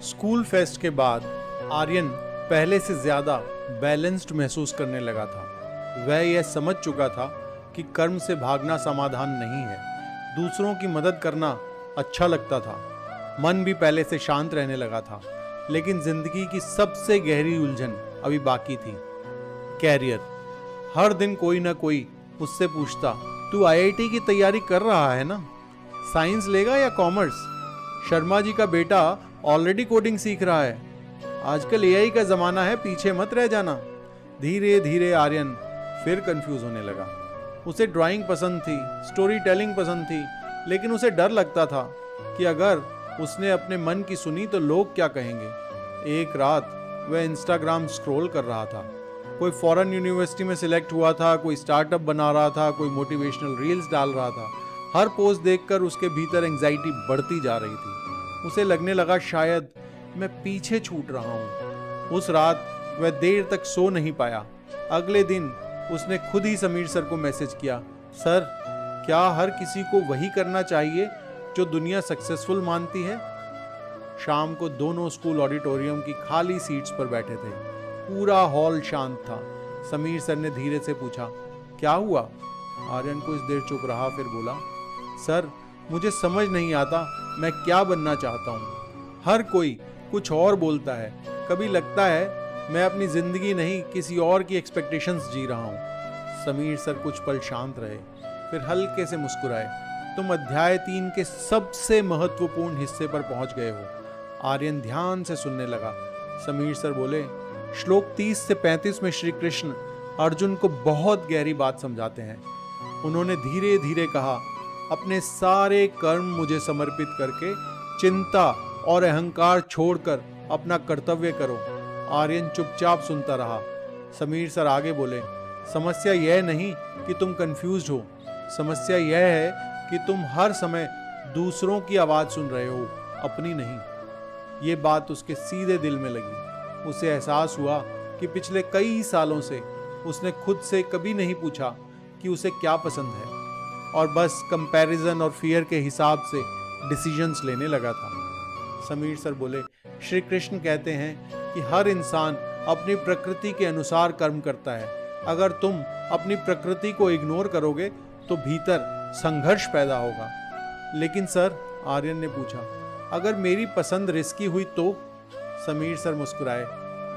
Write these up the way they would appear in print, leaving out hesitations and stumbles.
School fest के बाद आर्यन पहले से ज़्यादा बैलेंस्ड महसूस करने लगा था। वह यह समझ चुका था कि कर्म से भागना समाधान नहीं है। दूसरों की मदद करना अच्छा लगता था। मन भी पहले से शांत रहने लगा था। लेकिन जिंदगी की सबसे गहरी उलझन अभी बाकी थी, कैरियर। हर दिन कोई ना कोई उससे पूछता, तू आईआईटी की तैयारी कर रहा है ना? साइंस लेगा या कॉमर्स? शर्मा जी का बेटा ऑलरेडी कोडिंग सीख रहा है। आजकल एआई का जमाना है, पीछे मत रह जाना। धीरे धीरे आर्यन फिर कंफ्यूज होने लगा। उसे ड्राइंग पसंद थी, स्टोरी टेलिंग पसंद थी, लेकिन उसे डर लगता था कि अगर उसने अपने मन की सुनी तो लोग क्या कहेंगे। एक रात वह इंस्टाग्राम स्क्रॉल कर रहा था। कोई फॉरेन यूनिवर्सिटी में सिलेक्ट हुआ था, कोई स्टार्टअप बना रहा था, कोई मोटिवेशनल रील्स डाल रहा था। हर पोस्ट देखकर उसके भीतर एंजाइटी बढ़ती जा रही थी। उसे लगने लगा शायद मैं पीछे छूट रहा हूँ। उस रात वह देर तक सो नहीं पाया। अगले दिन उसने खुद ही समीर सर को मैसेज किया, सर, क्या हर किसी को वही करना चाहिए जो दुनिया सक्सेसफुल मानती है? शाम को दोनों स्कूल ऑडिटोरियम की खाली सीट्स पर बैठे थे। पूरा हॉल शांत था। समीर सर ने धीरे से पूछा, क्या हुआ? आर्यन कुछ देर चुप रहा, फिर बोला, सर, मुझे समझ नहीं आता मैं क्या बनना चाहता हूँ। हर कोई कुछ और बोलता है। कभी लगता है मैं अपनी जिंदगी नहीं, किसी और की एक्सपेक्टेशंस जी रहा हूँ। समीर सर कुछ पल शांत रहे, फिर हल्के से मुस्कुराए। तुम अध्याय 3 के सबसे महत्वपूर्ण हिस्से पर पहुंच गए हो। आर्यन ध्यान से सुनने लगा। समीर सर बोले, श्लोक 30 से 35 में श्री कृष्ण अर्जुन को बहुत गहरी बात समझाते हैं। उन्होंने धीरे धीरे कहा, अपने सारे कर्म मुझे समर्पित करके चिंता और अहंकार छोड़कर अपना कर्तव्य करो। आर्यन चुपचाप सुनता रहा। समीर सर आगे बोले, समस्या यह नहीं कि तुम कंफ्यूज्ड हो, समस्या यह है कि तुम हर समय दूसरों की आवाज सुन रहे हो, अपनी नहीं। ये बात उसके सीधे दिल में लगी। उसे एहसास हुआ कि पिछले कई सालों से उसने खुद से कभी नहीं पूछा कि उसे क्या पसंद है, और बस कंपैरिजन और फियर के हिसाब से डिसीजंस लेने लगा था। समीर सर बोले, श्री कृष्ण कहते हैं कि हर इंसान अपनी प्रकृति के अनुसार कर्म करता है। अगर तुम अपनी प्रकृति को इग्नोर करोगे तो भीतर संघर्ष पैदा होगा। लेकिन सर, आर्यन ने पूछा, अगर मेरी पसंद रिस्की हुई तो? समीर सर मुस्कुराए।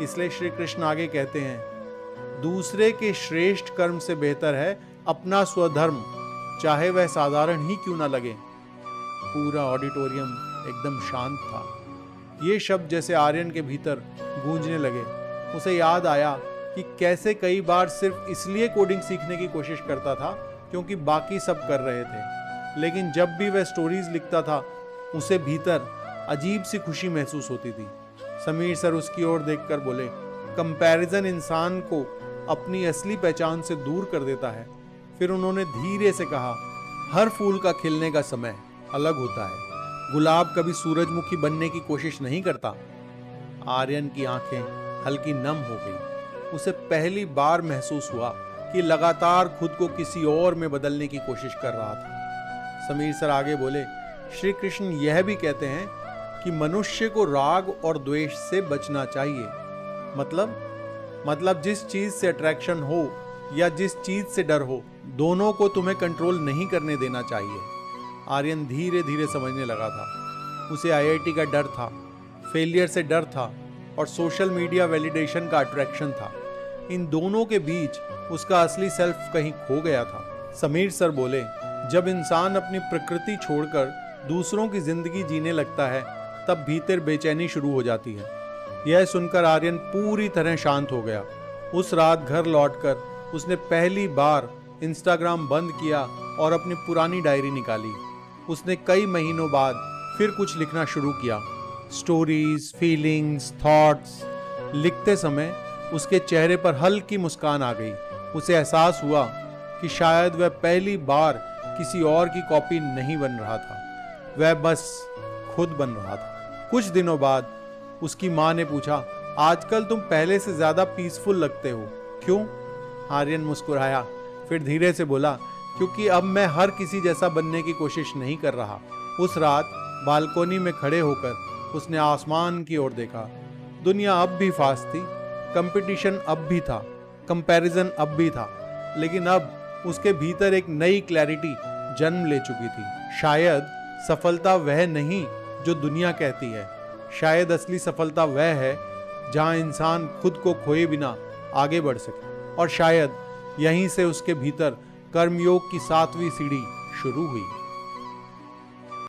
इसलिए श्री कृष्ण आगे कहते हैं, दूसरे के श्रेष्ठ कर्म से बेहतर है अपना स्वधर्म, चाहे वह साधारण ही क्यों ना लगे। पूरा ऑडिटोरियम एकदम शांत था। ये शब्द जैसे आर्यन के भीतर गूंजने लगे। उसे याद आया कि कैसे कई बार सिर्फ इसलिए कोडिंग सीखने की कोशिश करता था क्योंकि बाकी सब कर रहे थे, लेकिन जब भी वह स्टोरीज लिखता था उसे भीतर अजीब सी खुशी महसूस होती थी। समीर सर उसकी ओर देखकर बोले, कंपैरिजन इंसान को अपनी असली पहचान से दूर कर देता है। फिर उन्होंने धीरे से कहा, हर फूल का खिलने का समय अलग होता है। गुलाब कभी सूरजमुखी बनने की कोशिश नहीं करता। आर्यन की आंखें हल्की नम हो गई। उसे पहली बार महसूस हुआ कि लगातार खुद को किसी और में बदलने की कोशिश कर रहा था। समीर सर आगे बोले, श्री कृष्ण यह भी कहते हैं कि मनुष्य को राग और द्वेष से बचना चाहिए। मतलब जिस चीज से अट्रैक्शन हो या जिस चीज से डर हो, दोनों को तुम्हें कंट्रोल नहीं करने देना चाहिए। आर्यन धीरे धीरे समझने लगा था। उसे आईआईटी का डर था, फेलियर से डर था, और सोशल मीडिया वैलिडेशन का अट्रैक्शन था। इन दोनों के बीच उसका असली सेल्फ कहीं खो गया था। समीर सर बोले, जब इंसान अपनी प्रकृति छोड़कर दूसरों की जिंदगी जीने लगता है तब भीतर बेचैनी शुरू हो जाती है। यह सुनकर आर्यन पूरी तरह शांत हो गया। उस रात घर लौटकर उसने पहली बार इंस्टाग्राम बंद किया और अपनी पुरानी डायरी निकाली। उसने कई महीनों बाद फिर कुछ लिखना शुरू किया, स्टोरीज, फीलिंग्स, थॉट्स। लिखते समय उसके चेहरे पर हल्की मुस्कान आ गई। उसे एहसास हुआ कि शायद वह पहली बार किसी और की कॉपी नहीं बन रहा था, वह बस खुद बन रहा था। कुछ दिनों बाद उसकी माँ ने पूछा, आजकल तुम पहले से ज्यादा पीसफुल लगते हो, क्यों? आर्यन मुस्कुराया, फिर धीरे से बोला, क्योंकि अब मैं हर किसी जैसा बनने की कोशिश नहीं कर रहा। उस रात बालकोनी में खड़े होकर उसने आसमान की ओर देखा। दुनिया अब भी फास्ट थी, कंपटीशन अब भी था, कंपैरिजन अब भी था, लेकिन अब उसके भीतर एक नई क्लैरिटी जन्म ले चुकी थी। शायद सफलता वह नहीं जो दुनिया कहती है, शायद असली सफलता वह है जहां इंसान खुद को खोए बिना आगे बढ़ सके। और शायद यहीं से उसके भीतर कर्मयोग की 7वीं सीढ़ी शुरू हुई।